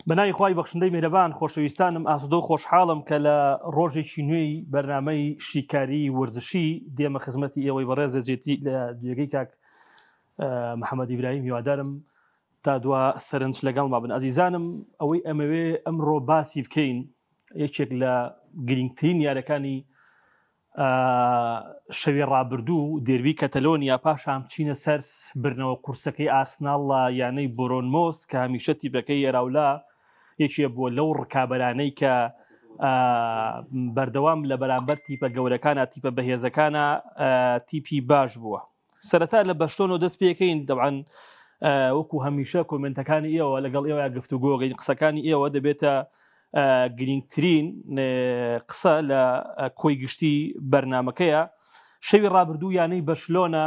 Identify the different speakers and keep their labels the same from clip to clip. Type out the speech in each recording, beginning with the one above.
Speaker 1: بەناوی خوای بەخشندەی میهرەبان خۆشەویستانم ئاسودە و خۆشحاڵم کە لە ڕۆژێکی نوێی بەرنامەی شیکاری وەرزشی دێمە خزمەتی ئێوەی بەڕێز جێتی لە جێگەی کاک محەممەد ئیبراهیم هیوادارم تا دوا سەرنج لەگەڵ مابن. ئازیزانم ئەوەی ئەمەوێ ئەمڕۆ باسی بکەین یەکێک لە گرنگترین یاریەکانی شەوی ڕابردوو دێربی کەتەلۆنیا پاشان چینە سەر برنەوە قورسەکەی ئارسناڵە یانەی بۆرۆنمۆس کە هەمیشە تیپەکەی ئێراولا یەکێ بووە لەو ڕکابەرانەی کە بەردەوام لە بەرامبەر تیپە گەورەکانە تیپە بەهێزەکانە تیپی باش بووە. سەرەتا لە بەشتۆنەوە دەست پێەکەین دەبعاً وەکو هەمیشە کۆمنتەکانی ئێوە لەگەڵ ئێوە گفتوگۆگەین قسەکانی ئێوە دەبێتە گرنگترین قسە لە کۆی گشتی بەرنمەکەیە. شەوی ڕابردوو یانەی بەشلۆنە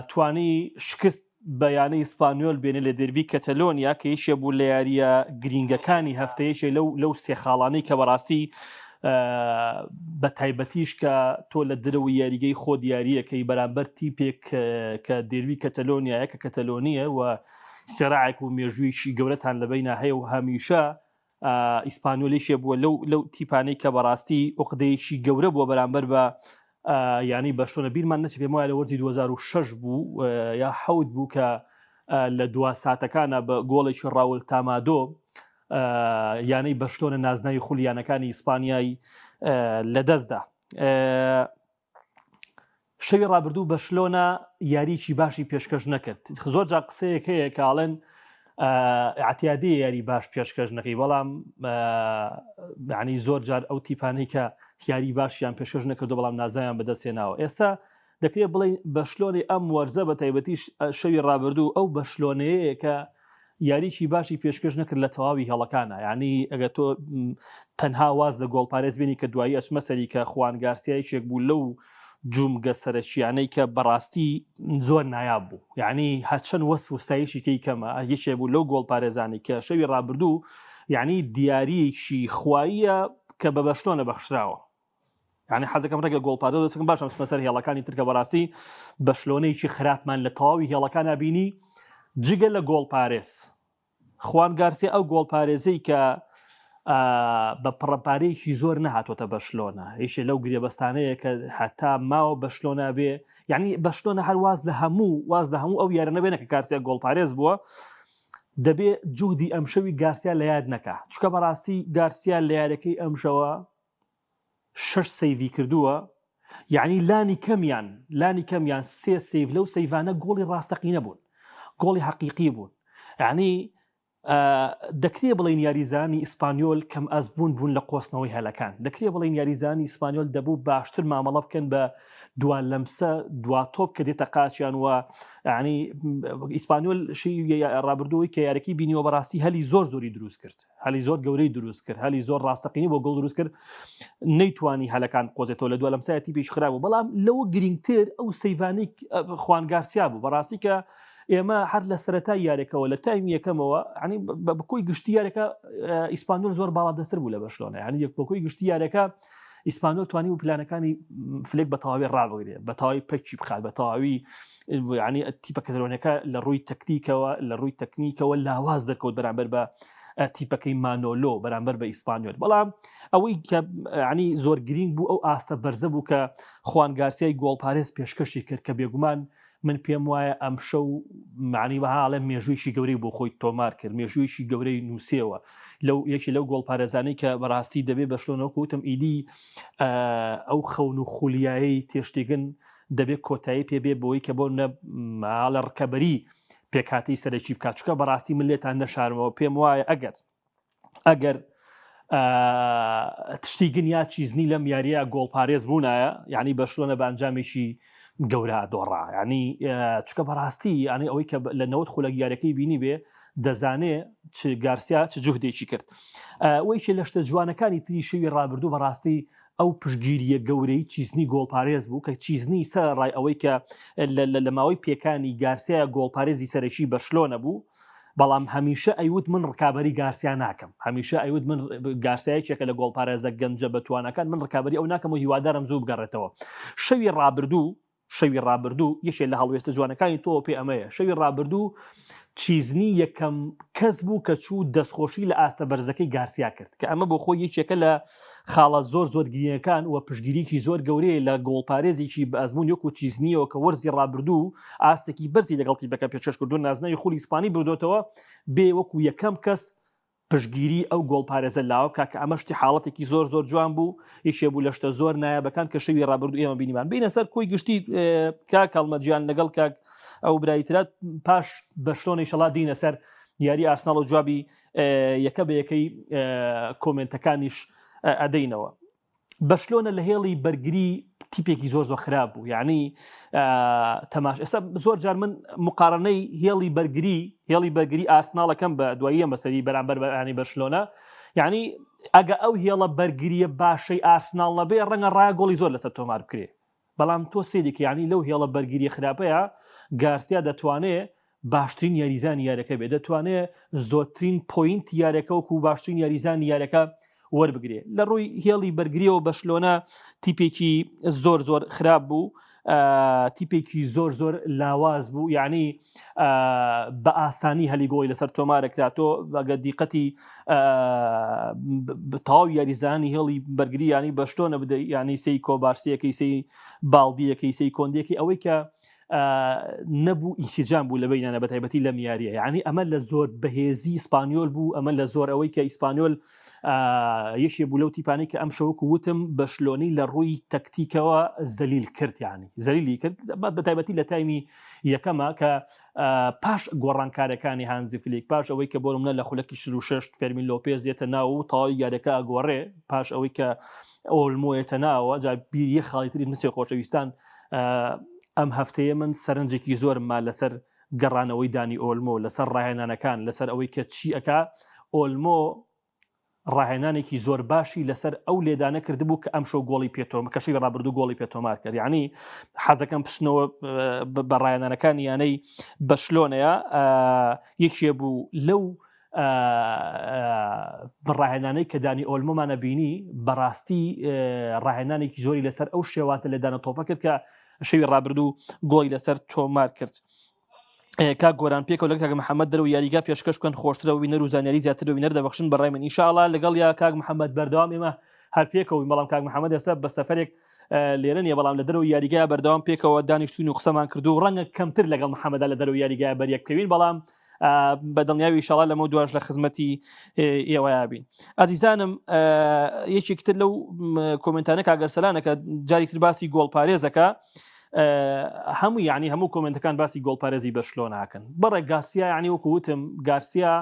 Speaker 1: توانی شکست بەیانەی ئیسپانیۆل بێنێ لە دەربی کەتەلۆنیا کە یەکێ بوو لە یاریە گرنگەکانی هەفتەیەکێ لەو سێ خاڵانەی کە بەڕاستی بە تایبەتیش کە تۆ لە درەوە یاریگەی خۆ دیاریەکەی بەرامبەر تیپێک کە دەربی کەتەلۆنیایە کە کەتەلۆنیە و سێراعێک و مێژوویشی گەورەتان لەبەینا هەیە و هەمیشە ئیسپانیۆلیشێ بووە لەو تیپانەی کە بەڕاستی ئۆقدەیەکی گەورە بووە بەرامبەر بە یانی بەشۆنە بیرمان نەچ پێم وایە لە وەرزی 2006 بوو یا حەوت بوو کە لە دوا ساتەکانە بە گۆڵێکی ڕاول تامادۆ یانەی بەشتۆنە نازناوی خولیانەکانی ئیسپانیایی لەدەستدا. شەوی ڕابردوو بەشلۆنە یاریکی باشی پێشکەش نەکرد. زۆر جا قسەیەک هەیە کە ئاڵێن ئاعتیادی یاری باش پێشکەش نەکەی، بەڵام یعنی زۆر جار ئەو تیپانەی کە یاری باشیان پێشکەش نەکردو بەڵام نازانیان بەدەستێناوە. ئێستا دەکرێت بڵێ بەشلۆنی ئەم وەرزە بە تایبەتی شەوی ڕابردوو ئەو بەشلۆنەیە کە یاریکی باشی پێشکەش نەکرد لە تەواوی هێڵەکانە. یعنی ئەگە تۆ تەنها واز لە گۆڵپارێز بینی کە دوایی ئەچمەسەری کە خوان گارسیایەکێک بوو لەو جومگە سەرچیانەی کە بەڕاستی زۆر نایاب بوو، یعنی هەچەند وەسف و ستایشی کەمە یەکێ بوو لەو گۆڵپارێزانی کە شەوی ڕابردوو یعنی دیارییەکی خواییە کە بە بەشلۆنە بەخشراوە. یعنی حەزەکەم ڕێگە گۆڵپارێز دەستکەم باشم سمەسەر هێڵەکانی ترکە بەڕاستی بەشلۆنەیەکی خراپمان لە تەواوی هێڵەکانە بینی جگە لە گۆڵپارێز. خوان گارسیا ئەو گۆڵپارێزەی کە بە پڕەپارەیەکی زۆر نەهاتۆتە بەشلۆنە هیچ لەو گرێبەستانەیە کە هەتا ماوە بەشلۆنە بێ، یعنی بەشلۆنە هەر واز لە هەموو ئەو یارە نەبێنە کە گارسیا گۆڵپارێز بووە دەبێ جوودی ئەمشەوی گارسیا لە یاد نەکە، چکە بەڕاستی گارسیا لە یارەکەی ئەمشەوە 6 سەیڤی کردووە، یعنی لانی کەمیان 3 سەیڤ لەو سەیڤانە گۆڵی ڕاستەقینە بوون، گۆڵی حەقیقی بوون. یعنی دەکرێ بڵین یاریزانی ئیسپانیۆل کەم ئەزبوون لە قۆسنەوەی هەلەکان، دەکرێ بڵین یاریزانی ئیسپانیۆل دەبوو باشتر مامەڵە بکەن بە دوا لەمسە دوا تۆپ کە دێتە قاچیان و ینی ئیسپانیۆل شەوی ڕابردووەی کە یارەکەی بینیەوە بەڕاستی هەلی زۆری دروست کرد، هەلی زۆر گەورەی دروست کرد، هەلی زۆر ڕاستەقینی بۆ گۆڵ دروست کرد، نەیتوانی هەلەکان قۆزێتەوە لە دوا لەمسایەتی پێش خراپ بوو. بەڵام لەوە گرنگتر ئەو سەیڤانەی خوان گارسیا بوو بەڕاستی کە ئێمە هەر لە سەرەتای یارێکەوە لە تایم یەکەمەوە ینی بەکۆی گشتی یارەکە ئیسپانیۆل زۆر باڵا دەستر بوو لە بەشلۆنە، ینی بەکۆی گشتی یارەکە ئیسپانیۆل توانی و پلانەکانی فلێک بە تەواوی ڕابگرێت، بە تەواوی پەکی بخات، بە تەواوی ینی تیپە کەتەلۆنیەکە لە ڕووی تەکنیکەوە لاواز دەکەوت بەرامبەر بە تیپەکەی مانۆلۆ بەرامبەر بە ئیسپانیۆل. بەڵام ئەوەی کە ینی زۆر گرنگ بوو ئەو ئاستە بەرزە بوو کە خوان گارسیای گۆڵپارێز پێشکەشی کرد کە بێگومان من پێم وایە ئەم شەو معنی بەهاڵێ مێژوویشی گەورەی بۆ خۆی تۆمار کرد، مێژوویشی گەورەی نووسێەوە یەکی لەو گۆڵپارێزانەی کە بەڕاستی دەبێ بەشلۆنەوە وتم ئیدی ئەو خەون و خولیایی تێشتێگن دەبێت کۆتایی پێبێ بۆی کە بۆ نەماڵە ڕکەبەری پێکاتی سەرەکی بکاتچکە بەڕاستی من لێتان نەشارمەوە. پێم وایە ئەگەر تشتیگن یا چیزنی لەم یاریە گۆڵپارێز بوونایە یعنی بەشلۆنە بە ئەنجامێکی گەورە دۆڕا، ینی چکە بەڕاستی ینی ئەوەی کە لە 90 خولەک یارەکەی بینی بێ دەزانێ چ گارسیا چ جوهدێکی کرد. وەیکێ لە شتە جوانەکانی تری شەوی ڕابردوو بەڕاستی ئەو پشگیریە گەورەی چیزنی گۆڵپارێز بوو کە چیزنی سەر ڕای ئەوەی کە لە ماوەی پێکانی گارسیا گۆڵپارێزی سەرەکی بەشلۆنە بوو، بەڵام هەمیشە ئەیوت من ڕکابەری گارسیا ناکەم، هەمیشە ئەیوت من گارسیایەکێکە لە گۆڵپارێزە گەنجە بەتوانەکان من ڕکابەری ئەو ناکەم و هیوادارم زوو بگەڕێتەوە. شەوی ڕابردوو شەوی ڕابردوو یەکێک لە هەڵوێستە جوانەکانی تۆ پێ ئەمەیە شەوی ڕابردوو چیزنی یەکەم کەس بوو کە چوو دەستخۆشی لە ئاستە بەرزەکەی گارسیا کرد کە ئەمە بۆ خۆی یەکێکە لە خاڵە زۆر گرینەکان و پشتگیریکی زۆر گەورەیە لە گۆڵپارێزێکی بە ئەزمون وەکو چیزنیەوە کە وەرزی ڕابردوو ئاستێکی بەرزی لەگەڵ تیپەکە پێشکەشکردو نازنەوەی خولی ئیسپانی بردوێتەوە بێ وەکو یەکەم کەس پشتگیری ئەو گۆڵپارێزە لاوە بکات کە ئەمە شتی حاڵەتێکی زۆر جوان بوو یەکێ بوو لە شتە زۆر نایابەکان کە شەوی ڕابردوو ئێمە بینیمان بینە سەر کۆی گشتی کاک هەڵمەتجیان لەگەڵ کاک ئەو برایترات پاش بەشلۆنەی شەڵات دینە سەر یاری ئارسناڵ و جوابی یەکە بە یەکەی کۆمنتەکانیش ئەدەینەوە بەشلۆنە لە هێڵی بەرگری تیپێکی زۆر خراپ بوو یعنی تەماش ئێستا زۆر جار من مقارنەی هێڵی بەرگری ئارسناڵەکەم بە دوایی مەسەری بەرامبەر بەیانی بەشلۆنە یعنی ئەگە ئەو هێڵە بەرگریە باشەی ئارسناڵ نەبێ ڕەنگە ڕای گۆڵی زۆر لەسەر تۆمار بکرێ بەڵام تۆ سێدێک یعنی لەو هێڵە بەرگری خراپەیە گارسیا دەتوانێت باشترین یاریزانی یارەکە بێ دەتوانێت زۆرترین پۆینت یارەکە وکو باشترین یاریزانی یارەکە وەربگرێ لە ڕووی هێڵی بەرگریەوە بەشلۆنە تیپێکی زۆر خراپ بوو تیپێکی زۆر لاواز بوو یعنی بە ئاسانی هەلی گۆڵی لەسەر تۆمارەکراتۆ بەگە دیقەتی تەواو یاریزانی هێڵی بەرگری ینی بەشتۆنە بدە ینی سی کۆبارسیەکەی سی باڵدیەکەی سی کۆندیەکەی ئەوەی کە نەبوو ئیسیجان بوو لە بینانە بە تایبەتی لەم یاریە یعنی ئەمە لە زۆر بەهێزی ئیسپانیۆل بوو ئەمە لە زۆر ئەوەی کە ئیسپانیۆل یەکێ بوو لەو تیپانەی کە ئەم شەوەکو وتم بەشلۆنەی لە ڕووی تەکتیکەوە زەلیل کرد یعنی زەلیلی کرد بە تایبەتی لە تایمی یەکەمە کە پاش گۆڕانکارەکانی هانزی فلیک پاش ئەوەی کە بۆ نمونە لە خولەکی 6 فێرمین لۆپێز دێتە ناو و تەواوی یاریەکە ئەگۆڕێ پاش ئەوەی کە ئۆلمۆیەتە ناوە جا بیری خاڵیتری نووسێ خۆشەویستان ئەم هەفتەیە من سەرنجێکی زۆرمما لەسەر گەڕانەوەی دانی ئۆلمۆ لەسەر ڕاهێنانەکان لەسەر ئەوەی کە چی ئەکا ئۆلمۆ ڕاهێنانێکی زۆر باشی لەسەر ئەو لێدانە کردبوو کە ئەم شەو گۆڵی پێتۆمە کەشی ڕابردوو گۆڵی پێتۆمار کرد یعنی حەزەکەم پشتنەوە بە ڕاهێنانەکان یانەی بەشلۆنەیە یەکێ بوو لەو ڕاهێنانەی کە دانی ئۆلمۆمانە بینی بەڕاستی ڕاهێنانێکی زۆری لەسەر ئەو شێوازە لێدانە تۆپە کرد کە شەوی ڕابردوو گۆڵی لەسەر تۆمار کرد کاک گۆران پێکەوە لەگەڵ کاک محەممەد دەرەوە یاریگا پێشکەش بکەن خۆشترە و وینەر و زانیاری زیاتر و وینەر دەبەخشن بەڕای من ئینشاءڵڵا لەگەڵ یا کاک محەممەد بەردەوام ئێمە هەر پێکەوەی بەڵام کاک محەممەد ئێستا بە سەفەرێک لێرە نیە بەڵام لە دەرەوە یاریگا بەردەوام پێکەوە دانیشتوین و قسەمان کردو و ڕەنگە کەمتر لەگەڵ محەممەدا لە دەرەوە یاریگا بەریەکەوین بەڵام بەدڵنیاوی ئینشاءڵڵا لەمە دوایش لە خزمەتی ئێوەیە بین ئازیزانم یەکێکتر لەو کۆمنتانە کاگەرسەلانە کە جاری تر باسی گۆڵپارێزەکە هەموو یعنی هەموو کۆمنتەکان باسی گۆڵپارێزی بەشلۆ ناکەن بەڕێ گارسیا یعنی وەکو وتم گارسیا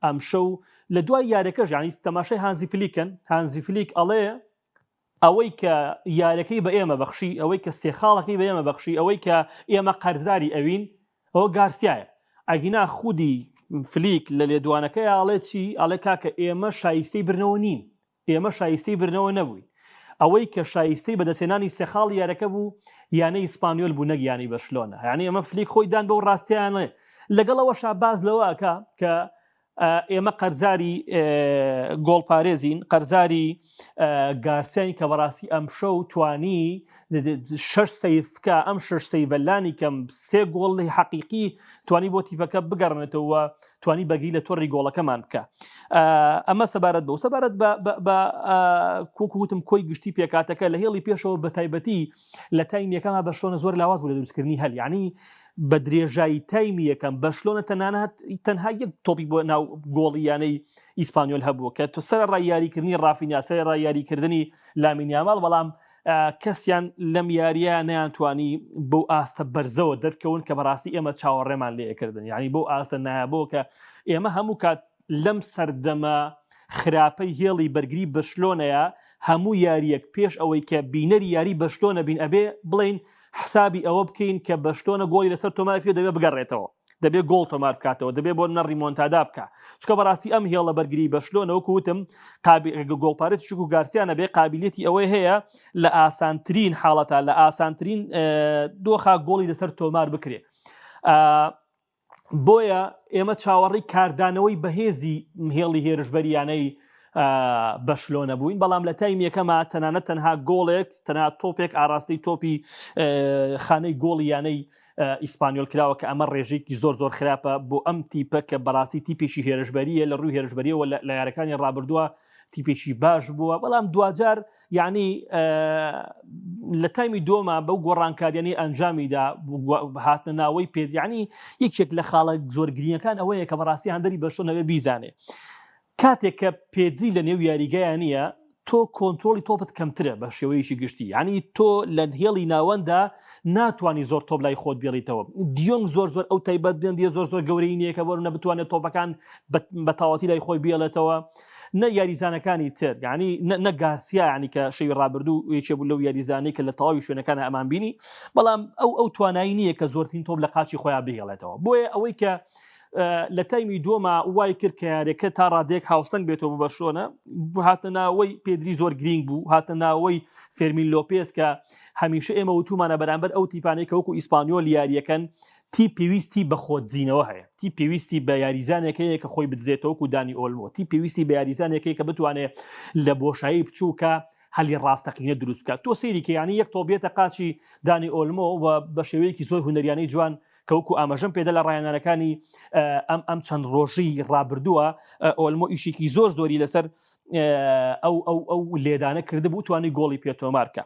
Speaker 1: ئەم شەو لە دوای یارەکەش یعنی تەماشای هانزی فلیکن هانزی فلیک ئەڵێ ئەوەی کە یارەکەی بە ئێمە بەخشی ئەوەی کە سێخاڵەکەی بە ئێمە بەخشی ئەوەی کە ئێمە قەرزاری ئەوین ئەوە گارسیایە ئەگینا خودی فلیک لە لێدوانەکەی ئاڵێ چی ئاڵێ کاکە ئێمە شایستەی برنەوە نین ئێمە شایستەی برنەوە نەبووین ئەوەی کە شایستەی بەدەسێنانی سێخاڵ یارەکە بوو یانەی ئیسپانیۆل بوو نەگیانی بەشلۆنە یعنی ئەمە فلیک خۆی دان بە و ڕاستیانڵێ لەگەڵەوە شاباز لەوەکە کە ئێمە قەرزاری گۆڵپارێزین قەرزاری گارسیانی کە بەڕاستی ئەم شەو توانی 6 سەیفکە ئەم 6 سەیڤەلانی کەم 3 گۆڵی حەقیقی توانی بۆ تیپەکە بگەڕنێتەوە توانی بەگی لە تۆڕی گۆڵەکەمان بکە ئەمە سەبارەت بە و سەبارەت بە کوکوتم کۆی گشتی پێکاتەکە لە هێڵی پێشەوە بە تایبەتی لە تایمیەکەمە بەشلۆنە زۆر لاواز بوو لە دروستکردنی هەل یعنی بە درێژایی تایمی یەکەم بەشلۆنە تەنها یەک تۆپی بۆ ناو گۆڵی یانەی ئیسپانیۆل هەبووە کە تۆ سەر ڕای یاریکردنی ڕافینیا سەر ڕای یاریکردنی لامین یامال بەڵام کەسیان لەم یاریە نەیانتوانی بۆ ئاستە بەرزەوە دەرکەون کە بەڕاستی ئێمە چاوەڕێمان لێکردن یعنی بۆ ئاستە نایبوو کە ئێمە هەموو کات لەم سەردەمە خراپەی هێڵی بەرگری بەشلۆنەیە هەموو یاریەک پێش ئەوەی کە بینەری یاری بەشلۆنە بین ئەبێ بڵین حسابی ئەوە بکەین کە بەشلۆنە گۆڵی لەسەر تۆمار پێ دەبێ بگەڕێتەوە دەبێ گۆڵ تۆمار بکاتەوە دەبێ بۆ نە ڕیمۆنتادا بکە چکە بەڕاستی ئەم هێڵە بەرگری بەشلۆنە وەکو وتم گۆڵپارێز چوک و گارسیانە بێ قابلیەتی ئەوەی هەیە لە ئاسانترین حاڵەتە لە ئاسانترین دۆخا گۆڵی لەسەر تۆمار بکرێ بۆیە ئێمە چاوەڕی کاردانەوەی بەهێزی هێڵی هێرشبەریانەی بەشلۆنە بووین بەڵام لە تایم یەکەمە تەنها گۆڵێک تەنها تۆپێک ئاراستی تۆپی خانەی گۆڵی یانەی ئیسپانیۆل کراوە کە ئەمە ڕێژێکی زۆر خراپە بۆ ئەم تیپە کە بەڕاستی تیپێکی هێرشبەریە لە ڕووی هێرشبەریەوە لە یارەکانی ڕابردووە تیپێکی باش بووە بەڵام دوجار یعنی لە تایمی دۆمە بەو گۆڕانکاریانی ئەنجامیدا هاتنە ناوەی پێ یعنی یەکێک لە خاڵە زۆر گرینگەکان ئەوەیە کە بەڕاستی هەندەری بەشۆنەوە بیزانێ کاتێک کە پێدری لە نێو یاریگەیان نییە تۆ کۆنتترۆلی تۆپت کەمترە بە شێوەیەکی گشتی ینی تۆ لە هێڵی ناوەندا ناتوانانی زۆر تۆپ لای خۆت بێڵیتەوە دیۆنگ زۆر ئەو تایبەت بێندیە زۆر گەورەی نییە کە بۆ نەبتوانێت تۆپەکان بە تاواتی لای خۆی بێڵێتەوە نە یاریزانەکانی تر ینی نە گارسیا ینی کە شەوی ڕابردوو یەکێ بوو لەو یاریزانەی کە لە تەواوی شوێنەکان ئەمان بینی بەڵام ئەو توانایی نییە کە زۆرترین تۆپ لە قاچی خۆیان بهێڵێتەوە بۆیە ئەوەی کە لە تایمی دۆمە وای کرد کە یارێکە تا ڕادێک هاوسنگ بێتەوە بەشۆنە هاتە ناوەی پێدری زۆر گرنگ بوو هاتە ناوەی فێرمین لۆپێز کە هەمیشە ئێمە وتومانە بەرامبەر ئەو تیپانەی کە وەکو ئیسپانیۆل یاریەکەن تی پێویستی بە خۆتزیینەوە هەیە تی پێویستی بە یاریزانێکەیە کە خۆی بدزێتەوە و دانی ئۆلمۆ تی پێویستی بە یاریزانێکی کە بتوانێت لە بۆشایی بچووکە هەلی ڕاستەقینە دروست بکات تۆ سەیری کە ینی یەک تۆبێتە قاچی دانی ئۆلمۆ و بە شێوەیەکی زۆر هونەریانەی جوان کەوکو ئاماژەم پێدا لە ڕایانەکانی ئەم چەند ڕۆژی ڕابردووە ئۆلمۆ ئیشێکی زۆری لەسەر ئەو لێدانە کرده بوو توانی گۆڵی پێتۆمارکە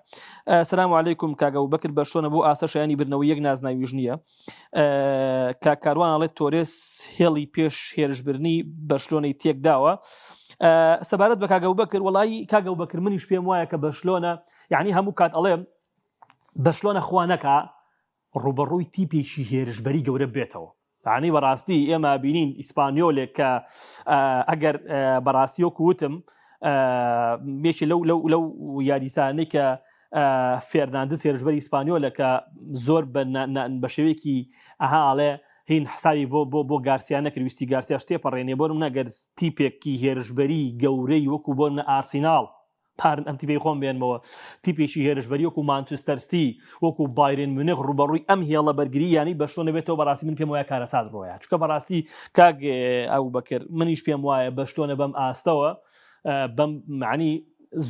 Speaker 1: سلام علیکم کاگە و بەکرد بە شۆنە بۆ ئاسە شایانی برنەوە یەک نازناویژ نییە کاکاروان ئەڵێت تۆرێس هێڵی پێش هێرشبرنی بەشلۆنەی تێکداوە سەبارەت بە کاگە و بەکرد وڵی کاگە و بەکرد منیش پێم وایە کە بەشلۆنە یعنی هەموو کات ئەڵێم بەشلۆنە خوانەکە ڕوبەڕووی تیپێکی هێرشبەری گەورە بێتەوە عنی بەڕاستی ئێمە بینین ئیسپانیۆلێک کە ئەگەر بەڕاستی وەکو وتم مێکی لەو یاریسانەی کە فێرناندس هێرشبەری ئیسپانیۆلە کە زۆر بە شێوەیەکی ئەهاڵێ هین حسابی بۆ گارسیا نەکرویستی گارسیا شتێپەڕێنێ بۆ من نەگەر تیپێکی هێرشبەری گەورەی وەکو بۆ منە ئارسیناڵ پارن ئەم تیپی خۆم بێنمەوە تیپێکی هێرشبەری وەکو مانچستەرستی وەکو بایرن مونیخ ڕوبەڕووی ئەم هێڵە بەرگری ینی بەشلۆنە بێتەوە بەڕاستی من پێم وایە کارەسات ڕۆیە چکە بەڕاستی کاگ ئەو بەکرد منیش پێم وایە بەشلۆنە بەم ئاستەوە بەم معنی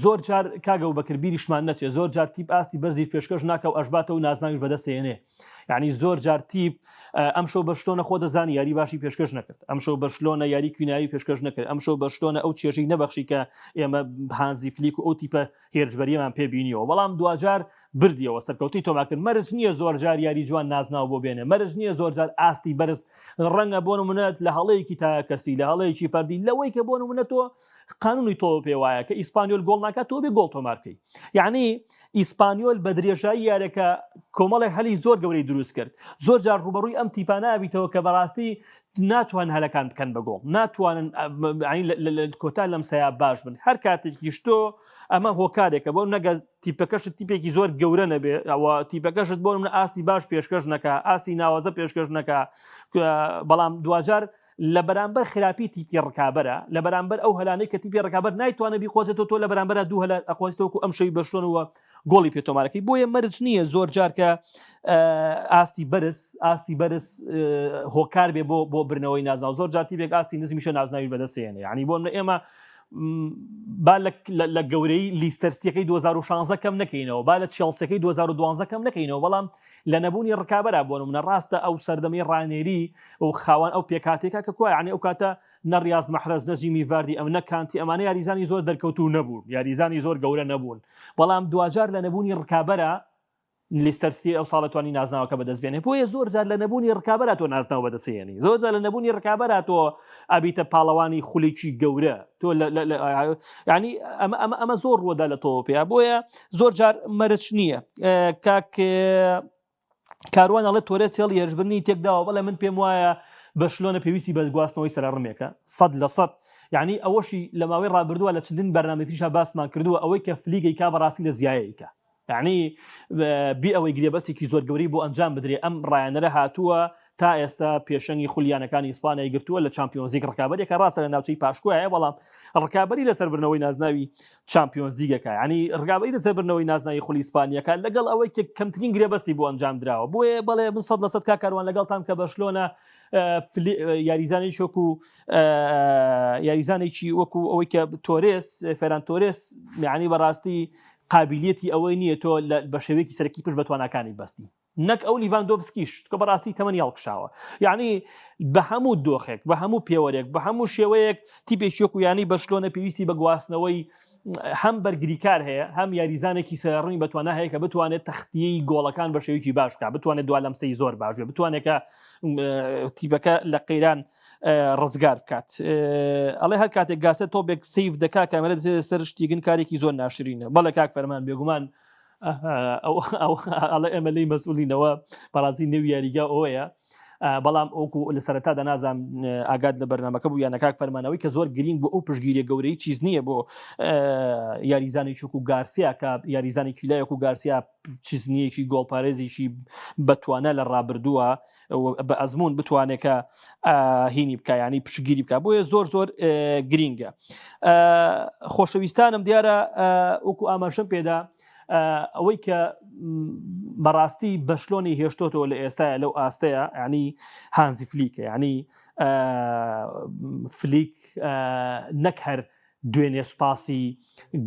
Speaker 1: زۆر جار کاگە و بەکرد بیریشمان نەچێت زۆر جار تیپ ئاستی بەرزی پێشکەش ناکە و ئەژباتە و نازناویش بەدەستێنێ یعنی زۆر جار تیپ ئەم شەو بەشلۆنە خۆ دەزانی یاری باشی پێشکەش نەکرد ئەم شەو بەشلۆنە یاری کوینایی پێشکەش نەکرد ئەم شەو بەشلۆنە ئەو چێژەی نەبەخشی کە ئێمە هانزی فلیک و ئەو تیپە هێرشبەریەمان پێبینیەوە بەڵام دوجار بردیەوە سەرکەوتی تۆماکرد مەرج نییە زۆر جار یاری جوان نازناو بۆ بێنێ مەرج نییە زۆر جار ئاستی بەرز ڕەنگە بۆ نمونەت لە هەڵەیەکی تا کەسی لە هەڵەیەکی فەردی لەوەی کە بۆ نمونە تۆ قانونی تۆ پێ وایە کە ئیسپانیۆل گۆڵ ناکات تۆ بێ گۆڵ تۆمارکەی یعنی ئیسپانیۆل بە درێژایی یارەکە کۆمەڵێک هەلی زۆر گەورەی دروست کرد زۆر جار ڕوبەڕووی ئەم تیپانە بیتەوە کە بەڕاستی ناتوان هەلەکان بکەن بە گۆڵ ناتوانن کۆتا لەم سەیا باش بن هەر کاتێکیش تۆ ئەمە هۆکارێکە بۆ نەگە تیپەکەشت تیپێکی زۆر گەورە نەبێ ئەوە تیپەکەشت بۆ منە ئاستی باش پێشکەش نەکە ئاسی ناوازە پێشکەش نەکە بەڵام دوجار لە بەرامبەر خراپی تیپی ڕکابەرە لە بەرامبەر ئەو هەلانەی کە تیپی ڕکابەر نایتوانە بیخۆزێتەوە تۆ لە بەرامبەر دوو هەلە ئەخۆزیتەوەکو ئەم شەوی بەشلۆنەوە گۆڵی پێتۆمارەکەی بۆیە مەرج نییە زۆر جار کە ئاستی بەرز هۆکار بێ بۆ برنەوەی نازناو زۆر جار تیپێک ئاستی نزمیشە نازناوی بەدەستێنێ یعنی بۆ ئێمە با لە گەورەی لیستەرسیەکەی 2016 کەم نەکەینەوە با لە چێڵسەکەی 2012 کەم نەکەینەوە بەڵام لە نەبوونی ڕکابەرە بۆ نمونە ڕاستە ئەو سەردەمی ڕانێری و خاوەن ئەو پێکاتێکە کە کوای عنی ئەو کاتە نەڕاز مەحرەز نەجیمی ڤاردی ئەم نەکانتی ئەمانە یاریزانی زۆر دەرکەوتو نەبوون یاریزانی زۆر گەورە نەبوون بەڵام دوجار لە نەبوونی ڕکابەرە لیستەرستی ئەو ساڵەتوانی نازناوەکە بەدەستبێنێ بۆیە زۆر جار لە نەبوونی ڕکابەرە تۆ نازناو بەدەستێنی زۆر جار لە نەبوونی ڕکابەرە تۆ ئەبیتە پاڵەوانی خولێکی گەورە تۆ ینی ئەمە زۆر ڕۆدا لە تۆ پێ بۆیە زۆر جار مەرج نییە کاک کاروان ئەڵێت تۆرێس هێڵی هێرشبرنی تێکداوە بەڵێ من پێم وایە بەشلۆنە پێویستی بە گواستنەوەی سەرڕمێکە 100% یعنی ئەوەشی لە ماوەی ڕابردووە لە چندین بەرنامەیەکیشا باسمان کردووە ئەوەی کە فلیگەی کا بەڕاستی لە زیایەیەکە یعنی بی ئەوەی گرێبەستێکی زۆر گەوری بۆ ئەنجام بدرێ ئەم ڕایەنەرە هاتووە تا ئێستا پێشەنگی خولیانەکانی ئیسپانیای گرتووە لە چامپیۆنز لیگ ڕکابەرێکە ڕاستە لە ناوچەی پاشکوایە بەڵام ڕکابەری لەسەر برنەوەی نازناوی چامپیۆنز لیگەکە ینی ڕکابەری لەسەر برنەوەی نازناوی خولی ئیسپانیەکە لەگەڵ ئەوەی کە کەمترین گرێبەستی بۆ ئەنجام دراوە بۆیە بەڵێ من 100% کاکاروان لەگەڵتان کە بەشلۆنە یاریزانێکی وەکو یاریزانێکی وەکو ئەوەی کە تۆرێس فێران تۆرێس یعنی بەڕاستی قابلیەتی ئەوەی نییە تۆ بە شێوەیەکی سەرەکی پشت بە تواناکانی بەستی نەک ئەو لیڤاندۆڤسکیش کە بەڕاستی تەمەنی هەڵکشاوە یعنی بە هەموو دۆخێک بە هەموو پێوەرێک بە هەموو شێوەیەک تیپێکی وەکو ینی بەشلۆنە پێویستی بە گواستنەوەی هەم بەرگریکار هەیە هەم یاریزانێکی سەرڕووی بەتوانە هەیە کە بتوانێت تەختیەی گۆڵەکان بە شێوەیەکی باش بکات بتوانێت دوا لەمسەی زۆر باش بێت بتوانێت کە تیپەکە لە قەیران ڕزگار بکات ئەڵێ هەر کاتێک گاسە تۆپێک سیف دەکات کامێرە دەچێت سەر شتیگن کارێکی زۆر ناشرینە بەڵێ کاک فەرمان بێگومان ئەڵێ ئێمە لەی مەسئولینەوە بەڕاستی نێو یاریگا ئەوەیە بەڵام ئەوکو لە سەرەتادا نازام ئاگاد لە بەرنامەکە بوو یانە کاک فەرمانەوەی کە زۆر گرنگ بۆ ئەو پشگیریە گەورەی چیز نییە بۆ یاریزانی چوک و گارسیا کە یاریزانێکی لایەک و گارسیا چیزنیەکی گۆڵپارێزیشی بەتوانە لە ڕابردووە بە ئەزمون بتوانێت کە هینی بکە ینی پشگیری بکە بۆیە زۆر زۆر گرینگە خۆشەویستانم دیارە وەکو ئاماژەم پێدا ئەوەی کە بەڕاستی بەشلۆنی هێشتۆتەوە لە ئێستاە لەو ئاستەیە ینی هانزی فلیکە ینی فلیک نەک هەر دوێنێ سوپاسی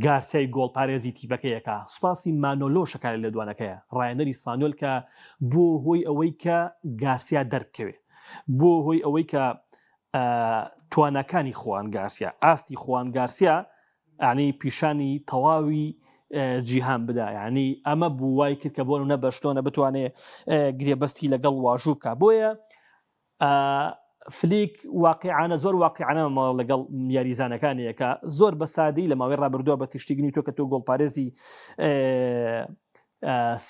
Speaker 1: گارسیای گۆڵپارێزی تیپەکەیەکە سوپاسی مانۆلۆ شەکاری لە دوانەکەیە ڕایەنەری ئیسپانیۆل کە بۆ هۆی ئەوەی کە گارسیا دەربکەوێ بۆ هۆی ئەوەی کە توانەکانی خوان گارسیا ئاستی خوان گارسیا ینی پیشانی تەواوی جیهان بدا ینی ئەمە بوو وای کرد کە بۆ نە بەشتۆنە بتوانێت گرێبەستی لەگەڵ واژوو بکە بۆیە فلیک واقعانە زۆر واقعانە لەگەڵ یاریزانەکانیەکە زۆر بە سادی لە ماوەی ڕابردووە بە تیشتیگنی تۆ کە تۆ گۆڵپارێزی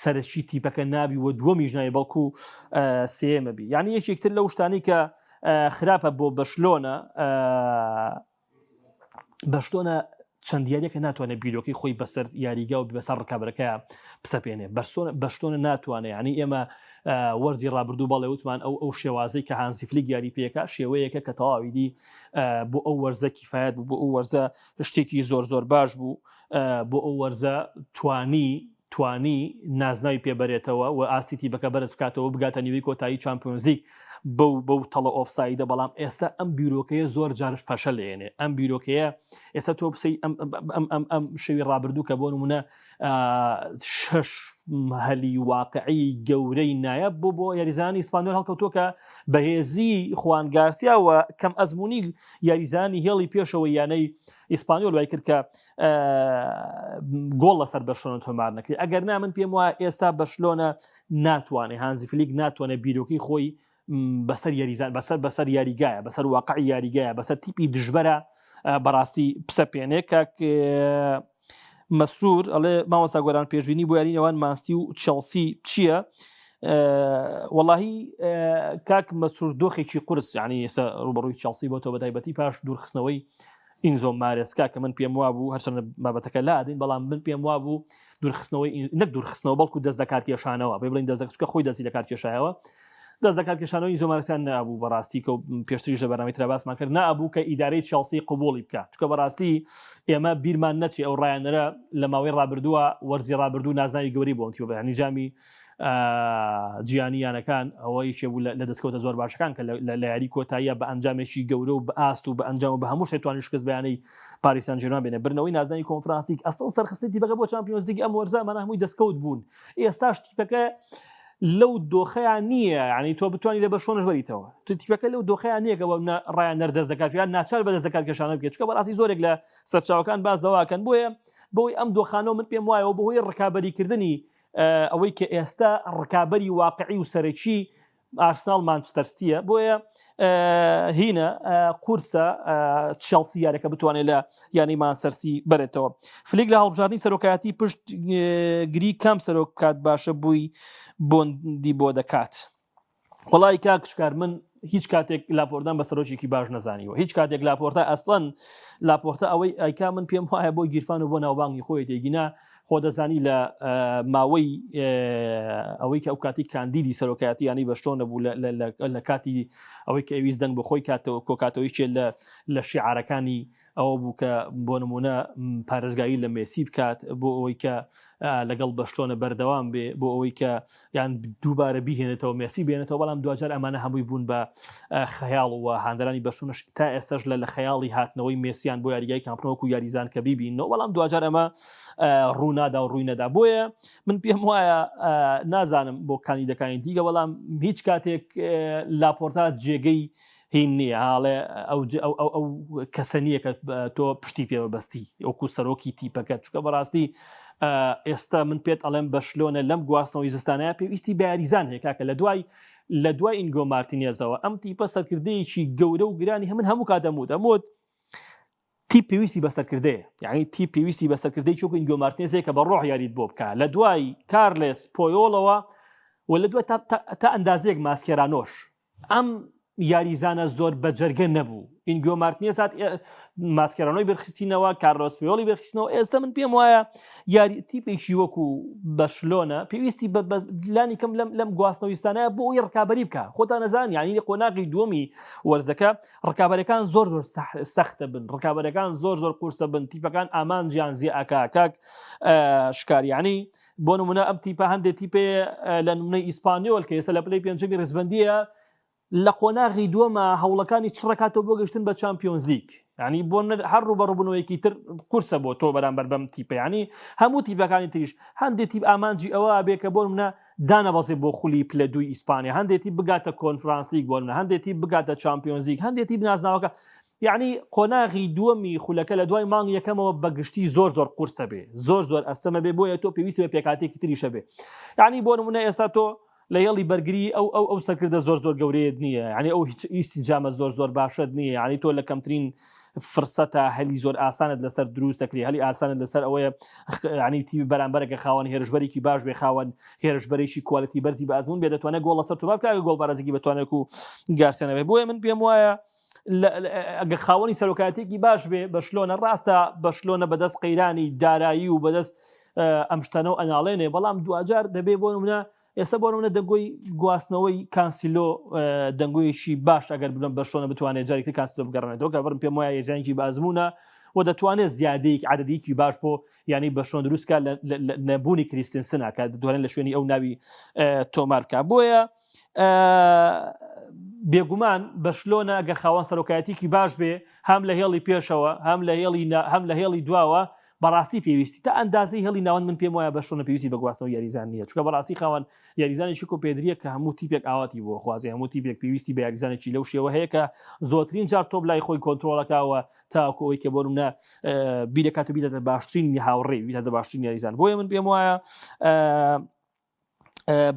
Speaker 1: سەرچی تیپەکە نابی و دووەمی ژنای بەڵکو سێمە بی یعنی یەکێکتر لەو شتانی کە خراپە بۆ بەشلۆنە چەند دیارێکە ناتوانێت بیرۆکەی خۆی بەسەر یاریگا و بەسەر ڕکابەکە پسەپێنێ بەشلۆنە ناتوانێت ینی ئێمە وەرزی ڕابردوو بەڵێ وتمان ئەو شێوازەی کە هانزی فلیک یاری پێەکە شێوەیەکە کە تەواویدی بۆ ئەو وەرزە کیفایەت بوو بۆ ئەو وەرزە شتێکی زۆر زۆر باش بوو بۆ ئەو وەرزە توانی نازناوی پێبەرێتەوە و ئاستی تیپەکە بەرز بکاتەوە بگاتە نیوەی کۆتایی چامپیۆنزیک بەو تەڵە ئۆفسایدە بەڵام ئێستا ئەم بیرۆکەیە زۆر جار فەشە لێنێ ئەم بیرۆکەیە ئێستا تۆ بسی ئەم شەوی ڕابردوو کە بۆ نمونە شەش هەلی واقعی گەورەی نایە بۆ یاریزانی ئیسپانیۆل هەڵکەوتووە کە بەهێزی خوان گارسیا و کەم ئەزمموی یاریزانی هێڵی پێشەوە یانەی ئیسپانیۆل وای کرد کە گۆڵ لەسەر بەشلۆنە تۆمار نەکرێت ئەگەر نا من پێم وایە ئێستا بەشلۆنە ناتوانێت هانزی فلیک ناتوانێت بیرۆکەی خۆی بەسەر یاریزان بەسەر یاریگایە بەسەر واقعی یاریگایە بەسەر تیپی دژبەرە بەڕاستی پسەپێنێ کاک مەسرور ئەڵێ مامۆستا گۆران پێشبینی بۆ یارینەوان مانستی و چێلسی چییە؟ وەڵاهی کاک مەسرور دۆخێکی قورس یعنی ئێستا ڕوبەڕووی چێلسی بۆ تۆ بەتایبەتی پاش دوورخستنەوەی ئینزۆ مارێسکا کە من پێم وابوو هەرچەندە بابەتەکە لادین بەڵام من پێم وابوو دوورخستنەوەی نەک دوورخستنەوە بەڵکو دەست دەکات کێشانەوە بێ بڵین دەست دەکات خۆی دەستی لە کار کێشایەوە دەست دەکات کێشانەوەی زۆمارەسیان نابوو بەڕاستی کە پێشتریش لە بەرنامەی تراباسمان کرد نابوو کە ئیدارەی چێلسی قبوڵی بکات چونکە بەڕاستی ئێمە بیرمان نەچی ئەو ڕایەنەرە لە ماوەی ڕابردووە وەرزی ڕابردوو نازناوی گەوری بۆ تیوە بەیانی جامی جیهانیانەکان ئەوەی بوو لە دەستکەوتە زۆر باشەکان کە لە یاری کۆتاییە بە ئەنجامێکی گەورە و بە ئاست و بە ئەنجام و بە هەموو شتێتوانی شکست بەیانەی پاریس سان ژێرمان بێنێ برنەوەی نازناوی کۆنفرانسی ئەستڵ سەرخستنی تیپەکە بۆ چامپیۆنز لیگ ئەم وەرزەمانە هەمووی دەستکەوت بوون ئێستاش تیپەکە لەو دۆخەیان نییە ینی تۆ بتوانانی لە بەشۆنەش بەریتەوە تیپەکە لەو دۆخەیان نییە کە بە ڕایەنەر دەست دەکات یان ناچار بە دەست دەکات کێشانە بکێت چونکە بەڕاستی زۆرێک لە سەرچاوەکان باز دەواکەن بۆیە بۆی ئەم دۆخانەوە من پێم وایەوە بەهۆی ڕکابەریکردنی ئەوەی کە ئێستا ڕکابەری واقعی و سەرەکی ئارسناڵ مانچستەرسیە بۆیە هینە قورسە چێلسی یارەکە بتوانێت لە یانی مانچستەرسی بەرێتەوە فلیک لە هەڵبژاردننی سەرۆکایەتی پشت گری کام سەرۆکات باشە بووی بۆندی بۆ دەکات وەڵی کاکشکار من هیچ کاتێک لاپۆرتان بە سەرۆکێکی باش نەزانیوە هیچ کاتێک لاپۆرتە ئەسڵەن لاپۆرتە ئەوەی ئەیکا من پێم وایە بۆ گیرفان و بۆ ناوبانگی خۆی تێگینا خۆ دەزانی لە ماوەی ئەوەی کە ئەو کاتی کاندیدی سەرۆکایەتی ینی بەشتۆنە بوو لە کاتی ئەوەی کە ئەویست دەنگ بۆ خۆی کۆکاتەوەی چێت لە شیعارەکانی ئەوە بوو کە بۆ نمونە پارێزگایی لە مێسی بکات بۆ ئەوەی کە لەگەڵ بەشلۆنە بەردەوام بێ بۆ ئەوەی کە یان دووبارە بیهێنێتەوە مێسی بێنێتەوە بەڵام دوجار ئەمانە هەمووی بوون بە خەیاڵ و هاندرانی بەشلۆنەش تا ئێستاش لە خەیاڵی هاتنەوەی مێسیان بۆ یاریگای کامپنەوەکو یاریزان کە بیبینەوە بەڵام دوجار ئەمە ڕوونادا و ڕووی نەدا بۆیە من پێم وایە نازانم بۆ کاندیدەکانی دیگە بەڵام هیچ کاتێک لاپۆرتا جێگەی هین نییە هاڵێ ئەو کەسە نییە کە تۆ پشتی پێوە بەستی ئەوکو سەرۆکی تیپەکە چکە بەڕاستی ئێستا من پێت ئەڵێم بەشلۆنە لەم گواستنەوەی زستانەیە پێویستی بە یاریزان هەیە کاکە لە دوای ئینگۆ مارتینێزەوە ئەم تیپە سەرکردەیەکی گەورە و گرانی هەموو کاتەموت تیپ پێویستی بەسەرکردەیە یعنی تیپ پێویستی بەسەرکردەی چۆکو ئینگۆ مارتینێزەیە کە بە ڕۆح یاریت بۆ بکە لە دوای کارلێس پۆیۆڵەوە و لە دوای تا ئەندازەیەک ماسکێرانۆش ئەم یاریزانە زۆر بەجەرگە نەبوو ئینگۆ مارتینێز هات ماسکێرانۆی بەرخستینەوە کارلۆس پۆیۆڵی بەرخستنەوە ئێستا من پێم وایە یاری تیپێکی وەکو بەشلۆنە پێویستی لانی کەم لەم گواستنەوەیستانەیە بۆ ئەوی ڕکابەری بکە خۆتان نەزان یعنی قۆناغی دووەمی وەرزەکە ڕکابەرەکان زۆر سەختە بن ڕکابەرەکان زۆر قورسە بن تیپەکان ئامانجیان زیێ ئاکاک شکاریانی بۆ نمونە ئەم تیپە هەندێک تیپێ لە نمونەی ئیسپانیۆل کە ئێستا لە پلەی پێنجەمی ڕێزبەندیە لە قۆناغی دووەمە هەوڵەکانی چڕەکاتەوە بۆ گەشتن بە چامپیۆنز لیگ ینی بۆ هەر ڕوبەڕووبوونەوەیەکی تر قورسە بۆ تۆ بەرامبەر بەم تیپە ینی هەموو تیپەکانی تریش هەندێک تیپ ئامانجی ئەوە بێ کە بۆ منە دانەبەزێ بۆ خولی پلە دووی ئیسپانیا هەندێک تیپ بگاتە کۆنفرانس لیگ بۆ منە هەندێک تیپ بگاتە چامپیۆنز لیگ هەندێک تیپ نازناوەکە یعنی قۆناغی دووەمی خولەکە لە دوای مانگ یەکەمەوە بەگشتی زۆر قورسە بێ زۆر ئەستەمە بێ بۆیە تۆ پێویستە بە پێکاتێکی تریشە بێ یعنی بۆ نمونە ئێستا تۆ لە هێڵی بەرگری ئەو سەرکردە زۆر گەورەیەت نییە ینی ئەو هیچ ئیسی جامە زۆر باشت نییە ینی تۆ لە کەمترین فرسەتە هەلی زۆر ئاسانت لەسەر دروستەکری هەلی ئاسانت لەسەر ئەوەیە ینی تیوی بەرامبەرێکە خاوەن هێرشبەرێکی باش بێ خاوەن هێرشبەرێکی کوالەتی بەرزی بە ئەزمون بێ دەتوانێت گۆڵ لەسەر تو بکە گۆڵ بارەزێکی بتوانێت و گارسێنەوێ بۆیە من پێم وایە ئەگە خاوەنی سەرۆکاتێکی باش بێ بەشلۆنە ڕاستە بەشلۆنە بەدەست قەیرانی دارایی و بەدەست ئەم شتانەوە ئەناڵێنێ بەڵام دوجار دەبێ بۆ نمونە ئێستا بۆ نمونە دەنگۆی گواستنەوەی کانسیلۆ دەنگۆیەکی باش ئەگەر بڵم بەشلۆنە بتوانێت جارێکی کانسیلۆ بگەڕێنێتەوە کە بڕم پێم وایە یەکجانێکی بەئەزمونە و دەتوانێت زیادەیەک عەدەدێکی باش بۆ ینی بەشلۆن دروستکە لە نەبوونی کریستنسنە کە دەتوانێت لە شوێنی ئەو ناوی تۆمار بکە بۆیە بێگومان بەشلۆنە ئەگەر خاوەن سەرۆکایەتێکی باش بێ هەم لە هێڵی پێشەوە هەم لە هێڵی دواوە بەڕاستی پێویستی تا ئەندازەی هێڵی ناوەند من پێم وایە بەشلۆنە پێویستی بە گواستنەوە یاریزان نییە چونکە بەڕاستی خاوەن یاریزانێکی کۆپێدریە کە هەموو تیپێک ئاواتی بۆ خوازی هەموو تیپێک پێویستی بە یاریزانێکی لەو شێوە هەیە کە زۆرترین جار تۆ بلای خۆی کۆنترۆڵەکەوە تاکۆی کە بۆ نمونە بیرەکات و بیدەتە باشترین هاوڕێ بیدەتە باشترین یاریزان بۆیە من پێم وایە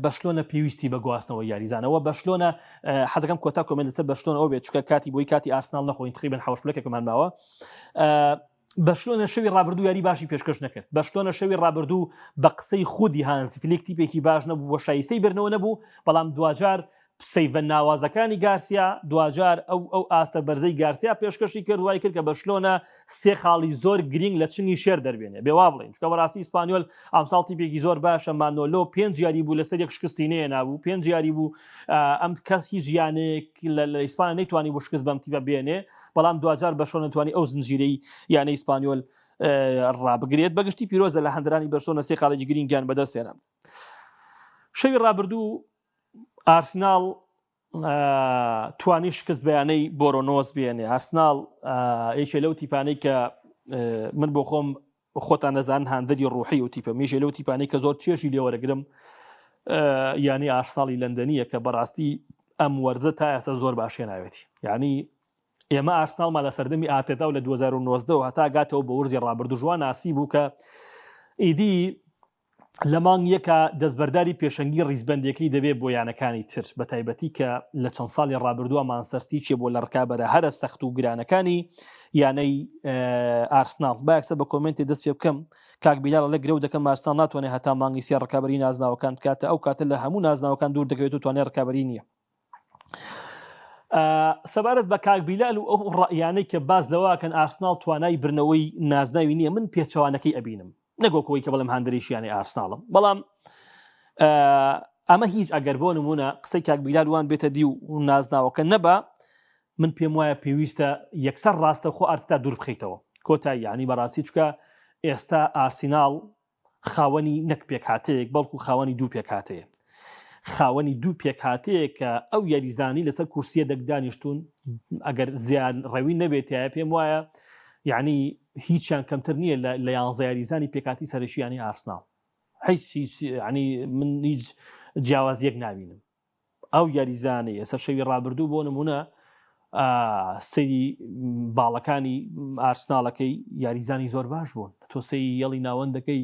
Speaker 1: بەشلۆنە پێویستی بە گواستنەوە یاریزانەوە بەشلۆنە حەزەکەم کۆتا کۆمنت لەسەر بەشلۆنە ئەو بێت چونکە کاتی بۆی کاتی ئارسنال نەخۆین تقریباً حەوشلەکێکمان ماوە بەشلۆنە شەوی ڕابردوو یاری باشی پێشکەش نەکرد بەشلۆنە شەوی ڕابردوو بە قسەی خودی هانز فلیک تیپێکی باش نەبوو بۆ شایستەی برنەوە نەبوو بەڵام دوجار سەیڤە ناوازەکانی گارسیا دوجار ئەو ئاستە بەرزەی گارسیا پێشکەشی کرد وای کرد کە بەشلۆنە سێ خاڵی زۆر گرنگ لە چنی شێر دەربێنێ بێوا بڵێن چونکە بەڕاستی ئیسپانیۆل ئەمساڵ تیپێکی زۆر باشە مانۆلۆ 5 یاری بوو لەسەر یەک شکستی نەیە نابوو 5 یاری بوو ئەم کەس هیچ ژیانێک لە ئیسپانیا نەیتوانی بۆ شکست بەم تیپە بێنێ بەڵام دوجار بەشلۆنە نتوانی ئەو زنجیرەی یانە ئیسپانیۆل ڕابگرێت بەگشتی پیرۆزە لە هەندرانی بەشلۆنە سێ خاڵێکی گرنگیان بەدەستێنە شەوی ڕابردوو ئارسنال توانی شکست بەیانەی بۆرۆنۆس بێنێ ئارسنال یەکێ لەو تیپانەی کە من بۆ خۆم خۆتان نەزان هاندری ڕوحی و تیپە میشێ لەو تیپانەی کە زۆر چێژی لێوەرەگرم یعنی ئارسناڵی لەندەنیە کە بەڕاستی ئەم وەرزە تا ئێستا زۆر باشێ ناوێتی یعنی ئێمە ئارسناڵمان لە سەردەمی ئاتێتا و لە 2009 هەتا گاتەوە بە وەرزی ڕابردوو جوان ناسی بوو کە ئیدی لە مانگ یەکە دەستبەرداری پێشەنگی ڕیزبەندەکەی دەبێت بۆ یانەکانی تر بە تایبەتی کە لە چەند ساڵی ڕابردووە مانسەرسیچێ بۆ لە ڕکابەرە هەرە سەخت و گرانەکانی یانەی ئارسناڵ باکسە بە کۆمنتی دەست پێ بکەم کاک بیلال لە گرێو دەکەم ئارسناڵ ناتوانێت هەتا مانگی سێ ڕکابەری نازناوەکان بکاتە ئەو کاتە لە هەموو نازناوەکان دوور دەکەوێت و توانێت ڕکابەری نییە سەبارەت بە کاک بیلال و ئەو ڕائیانەی کە باز لەوەکەن ئارسناڵ توانای برنەوەی نازناوی نییە من پێچەوانەکەی ئەبینم نەگۆکەوەی کە بڵم هەندریشیانی ئارسناڵم بەڵام ئەمە هیچ ئەگەر بۆ نمونە قسەی کاک بیلال وان بێتە دی و نازناوەکە نەبا من پێم وایە پێویستە یەکسەر ڕاستە خۆ ئارتتا دوور بخەیتەوە کۆتایی یعنی بەڕاستی چکە ئێستا ئارسیناڵ خاوەنی نەک پێکهاتەیەک بەڵکو خاوەنی دوو پێکهاتەیە خاوەنی دوو پێکهاتەیە کە ئەو یاریزانی لەسەر کورسیە دەنیشتون ئەگەر زیان ڕەوی نەبێتایە پێم وایە یعنی هیچیان کەمتر نییە لە 11 یاریزانی پێکاتی سەرشیانی ئارسناڵ ینی من هیچ جیاوازیەک نبینم ئەو یاریزانەی ئێستا شەوی ڕابردوو بۆ نمونە سەیری باڵەکانی ئارسناڵەکەی یاریزانی زۆر باش بوون تۆ سەی یەڵی ناوەندەکەی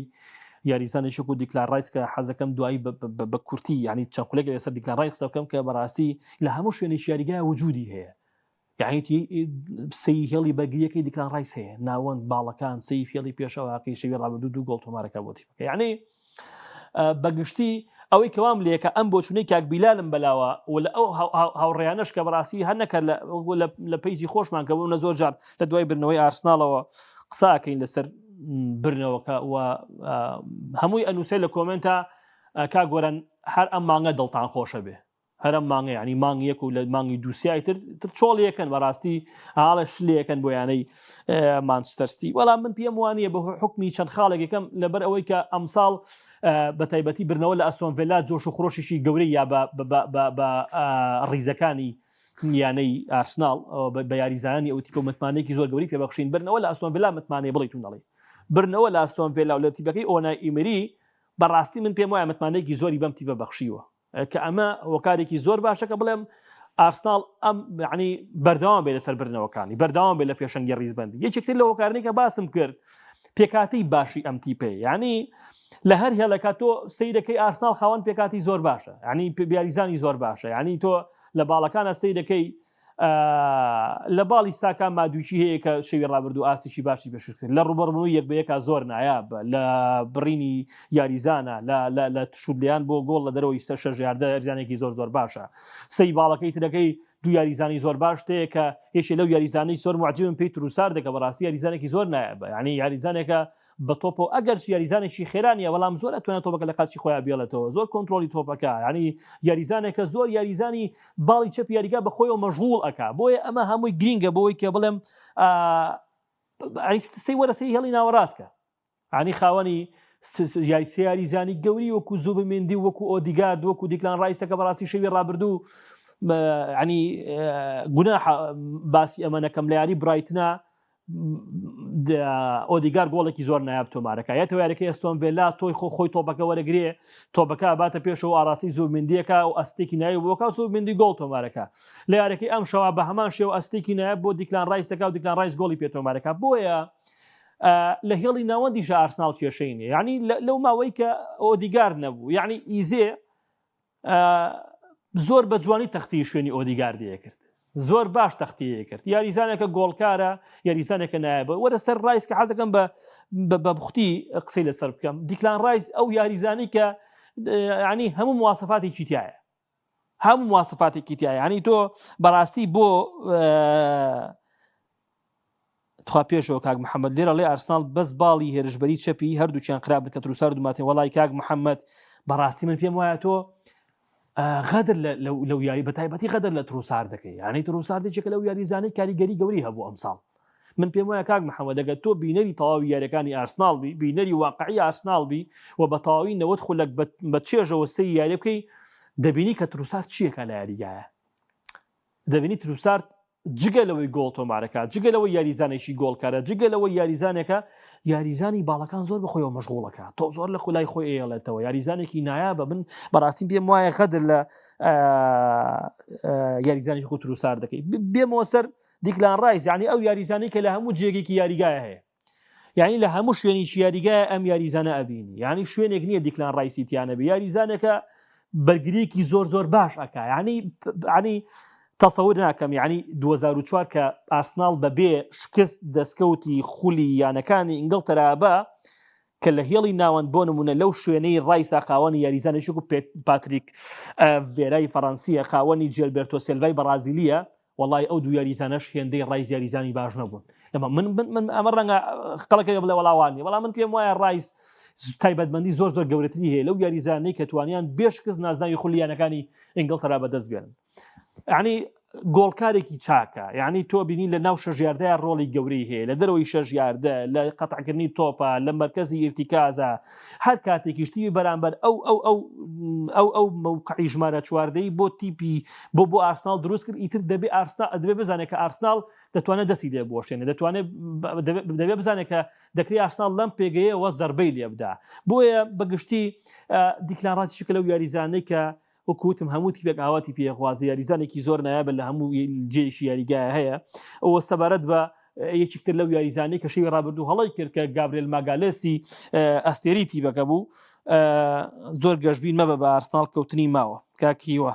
Speaker 1: یاریزانێک و دیکلار ڕایس کە حەزەکەم دوایی بە کورتی ینی چەند خولێک لەسەر دیکلار ڕای قسەکەم کە بەڕاستی لە هەموو شوێنێکی یاریگای وجودی هەیە یعنی سەی هێڵی بەگریەکەی دیکلان ڕایس هەیە ناوەند باڵەکان سەی فێڵی پێشەواقعی شەوی ڕابردوو 2 گۆڵ تۆمارەکە بۆ تیمەکە یعنی بەگشتی ئەوەی کەوام لێکە ئەم بۆچوونەی کاک بیلالم بەلاوە و لە ئەو هاوڕێیانەش کە بەڕاستی هەر نەکە لە پەیجی خۆشمان کە بوونە زۆر جار لە دوای برنەوەی ئارسناڵەوە قساکەین لەسەر برنەوەکە و هەمووی ئەنووسێ لە کۆمنتە کا گۆران هەر ئەم مانگە دڵتان خۆشە بێ هەرم مانگە ینی مانگ یەک و لە مانگی دووسیای تر چۆڵیەکەن بەڕاستی ئاڵە شلەکەن بۆ یانەی مانچستەرستی وەڵام من پێم وانە بە حکمی چەند خاڵێک یەکەم لەبەر ئەوەی کە ئەمساڵ بە تایبەتی برنەوە لە ئەستۆن ڤیلا جۆش و خۆشیشی گەورەی یا بە ڕیزەکانی یانەی ئارسناڵ بە یاریزانانی ئەو تیپە متمانەیەکی زۆر گەوری پێبەخشین برنەوە لە ئەستۆن ڤیلا متمانەیە بڵیتون دەڵێ برنەوە لە ئەستۆن ڤیلا و لە تیپەکەی ئۆنای ئیمری بەڕاستی من پێم وایە متمانەیەکی زۆری بەم تیپە بەخشیوە کە ئەمە وەکارێکی زۆر باشەکە بڵێم ئارسناڵ ئەم ینی بەردەوام بێ لەسەر برنەوەکانی بەردەوام بێ لە پێشەنگی ڕیزبەندی یەکێکتر لە هۆکارانەی کە باسم کرد پێکاتی باشی ئەم تیپەیە ینی لە هەر هێڵەکە تۆ سەیرەکەی ئارسناڵ خاوەن پێکاتی زۆر باشە ینی بیاریزانی زۆر باشە ینی تۆ لە باڵەکانە سەیرەکەی لە باڵی ساکان مادوویی هەیە کە شەوی ڕابردوو ئاسیشی باشی پێشکرد لە ڕوبەڕبوونەوە یەک بە یەکە زۆر نایاب لە بڕینی یاریزانە لە شودلیان بۆ گۆڵ لە دەرەوەی سە شەژاردە یاریزانێکی زۆر باشە سەی باڵەکەی ترەکەی دوو یاریزانی زۆر باش تەیە کە یەکێ لەو یاریزانەی زۆر معجبم پێی تروساردە کە بەڕاستی یاریزانێکی زۆر نایابە ینی یاریزانێکە بە تۆپۆ ئەگەر یاریزانێکی خێرانیە بەڵام زۆر ئەتوانێت تۆپەکە لە قاچی خۆیان بێڵێتەوە زۆر کۆنتترۆلی تۆپەکە ینی یاریزانێکە زۆر یاریزانی باڵی چەپ یاریگا بە خۆیەوە مەژغوڵ ئەکا بۆیە ئەمە هەمووی گرینگە بۆی کە بڵێم سەی وەرە سەی هێڵی ناوەڕاستکە ینی خاوەنی یاریزانی گەوری وەکو زوبمێندی وەکو ئۆدیگارد وەکو دیکلان ڕایسەکە بەڕاستی شەوی ڕابردوو ینی گوناح باسی ئەمەنەکەم لە یاری برایتنا ئۆدیگار گۆڵێکی زۆر نایاب تۆمارەکە یەتەوە یاریەکەی ئەستۆن ڤیلا تۆی خۆی تۆپەکە وەرەگرێ تۆپەکە باتە پێشەوە ئاراسی زوبمێندیەکە و ئەستێکی نایب بۆکە زوبمێندی گۆڵ تۆمارەکە لە یاریەکەی ئەم شەوا بە هەمان شێوە ئەستێکی نایب بۆ دیکلان ڕایسەکە و دیکلان ڕایس گۆڵی پێ تۆمارەکە بۆیە لە هێڵی ناوەندیشە ئارسناڵ کێشەینێ ینی لەو ماوەی کە ئۆدیگار نەبوو یعنی ئیزێ زۆر بە جوانی تەختی شوێنی ئۆدیگاردیە کرد زۆر باش تەختیە کرد یاریزانێکە گۆڵکارە یاریزانێکە نایبە وەرە سەر ڕایس کە حەزەکەم بە بختی قسەی لەسەر بکەم دیکلان ڕایس ئەو یاریزانی کە ینی هەموو مواسفاتێکی تایە هەموو مواسفاتێکی تایە ینی تۆ بەڕاستی بۆ تخوا پێشەوە کاک محەممەد لێرە لێ ئارسناڵ بەس باڵی هێرشبەری چەپی هەردووچیان خراپ کە تروسار دوماتێن وەڵای کاک محەممەد بەڕاستی من پێم وایە تۆ غەدر لەو یاری بەتایبەتی غەدر لە تروسار دەکەی ینی تروساردێکێکە لەو یاریزانەی کاریگەری گەوری هەبوو ئەمساڵ من پێم وایە کاک محەممەد دەگەت تۆ بینەری تەواوی یاریەکانی ئارسناڵ بی بینەری واقعی ئارسناڵ بی و بە تەواوی نەوەت خولەک بە چێژەوە سەی یاری بکەی دەبینی کە تروسار چیەکە لە یاریگایە دەبینی تروسار جگە لەوەی گۆڵ تۆمارەکە جگە لەوەی یاریزانێکی گۆڵکارە جگە لەوەی یاریزانێکە یاریزانی باڵەکان زۆر بەخۆیەوە مەشغوڵەکە تۆ زۆر لە خولای خۆی ئێڵێتەوە یاریزانێکی نایابە من بەڕاستی پێم وایە غەدر لە یاریزانی خۆ تروسار دەکەی بێمەوە سەر دیکلان ڕایس یعنی ئەو یاریزانی کە لە هەموو جێگێکی یاریگایە هەیە یعنی لە هەموو شوێنیشی یاریگایە ئەم یاریزانە ئەبینی یعنی شوێنێک نییە دیکلان ڕایسی تیانە بێ یاریزانێکە بەرگریەکی زۆر باش ئەکا ینی تەسەور ناکەم یعنی 2004 کە ئارسناڵ بەبێ شکست دەستکەوتی خولی یانەکانی ئینگڵتەرا بە کە لە هێڵی ناوەند بۆ نمونە لەو شوێنەی ڕایسا خاوەنی یاریزانێکی و پاتریک ڤێرای فەڕەنسیە خاوەنی جێلبێرتۆ سێلڤای بەرازیلیە وەڵای ئەو دوو یاریزانەش هێندەی ڕایس یاریزانی باش نەبوون من ئەمە ڕەنگە قەڵەکە بڵێ وەڵاوانی بەڵام من پێم وایە ڕایس تایبەتمەندی زۆر گەورەتری هەیە لەو یاریزانەی کە توانیان بێشکست نازناوی خولیانەکانی ئینگڵتەرا بەدەست بێنن ینی گۆڵکارێکی چاکە، یعنی تۆ بینی لە ناو شەژیاردەیە ڕۆڵی گەورەی هەیە لە دەرەوەی شەژیاردە لە قەتعکردنی تۆپە لە مرکزی ئیرتیکازە هەر کاتێکی شتیوی بەرامبەر ئەو موقعی ژمارە چواردەی بۆ تیپی بۆ ئارسنال دروست کرد ئیتر دەبێ بزانێت کە ئارسنال دەتوانێت دەستی لێ بۆشێنێ دەبێ بزانێت کە دەکری ئارسنال لەم پێگەیەوە زەربەی لێ بدا بۆیە بەگشتی دیکلاراتیشکە لەو یاریزانەی کە وەکوتم هەموو تیپێک ئاواتی پێخوازی یاریزانێکی زۆر نایابە لە هەموو جێشی یاریگایە هەیە ئەوە سەبارەت بە یەکێکتر لەو یاریزانەی کە شەوی ڕابردوو هەڵی کرد کە گابریێل ماگالێسی ئەستێری تیپەکە بوو زۆر گەشتبین مەبە بە ئارسنال کەوتنی ماوە کاکیوە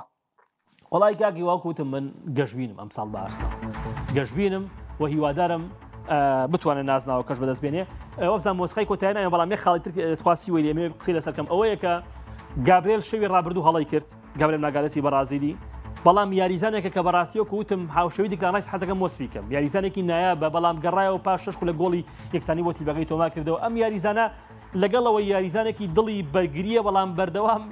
Speaker 1: وڵای کاکی واکوتم من گەشتبینم ئەم ساڵ بە ئارسنال گەشتبینم و هیوادارم بتوانێت نازناوە کەش بەدەست بێنێ وەبزان مۆسیقای کۆتایی نایە بەڵام یەک خاڵی تر خواسی وەی لێمێ قسەی لەسەرکەم ئەوەیە کە گابریێل شەوی ڕابردوو هەڵی کرد گابریێل ماگالێسی بەرازیلی بەڵام یاریزانێکە کە بەڕاستیەوە کەوتم هاوشەوی دیکلارایز حەزەکەم مۆسفیکەم یاریزانێکی نایابە بەڵام گەڕایەوە پاش 6 لە گۆڵی یەکسانی بۆ تیپەکەی تۆما کردەوە ئەم یاریزانە لەگەڵەوە یاریزانێکی دڵی بەرگریە بەڵام بەردەوام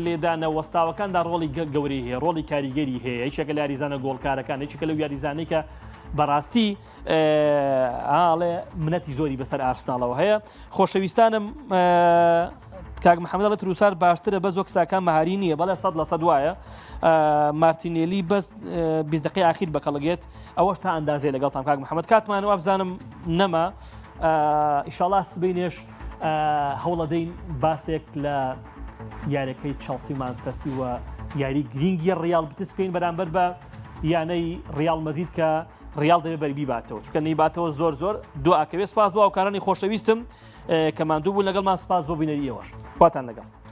Speaker 1: لێدانە وەستاوەکاندا ڕۆڵی گەورەی هەیە ڕۆڵی کاریگەری هەیە هیچێکە لە یاریزانە گۆڵکارەکان هیچێکە لەو یاریزانەی کە بەڕاستی ئاڵێ منەتی زۆری بەسەر ئارسناڵەوە هەیە خۆشەویستانم کاک محەممەد لە تروسار باشترە بەس وەک ساکان مەهاری نییە بەڵێ 100% وایە مارتینێلی بەس 20 دقیقەی ئاخیر بەکەڵگێت ئەوەش تا ئەندازێ لەگەڵتان کاک محەممەد کاتمانەوە بزانم نەما ئیشاڵا سبینێش هەوڵەدەین باسێک لە یاریەکەی چەڵسی مانچستەر و یاری گرینگی ڕیال بتسپین بەرامبەر بە یانەی ڕیال مەدرید کە ڕیال دەبێت بەربی باتەوە چونکە نەیباتەوە زۆر دو ئاکەوێت سپاس بۆ ئەوکارانی خۆشەویستم کە ماندوو بوون لەگەڵمان سپاس بۆ بینەری ئێوەش خواتان لەگەڵ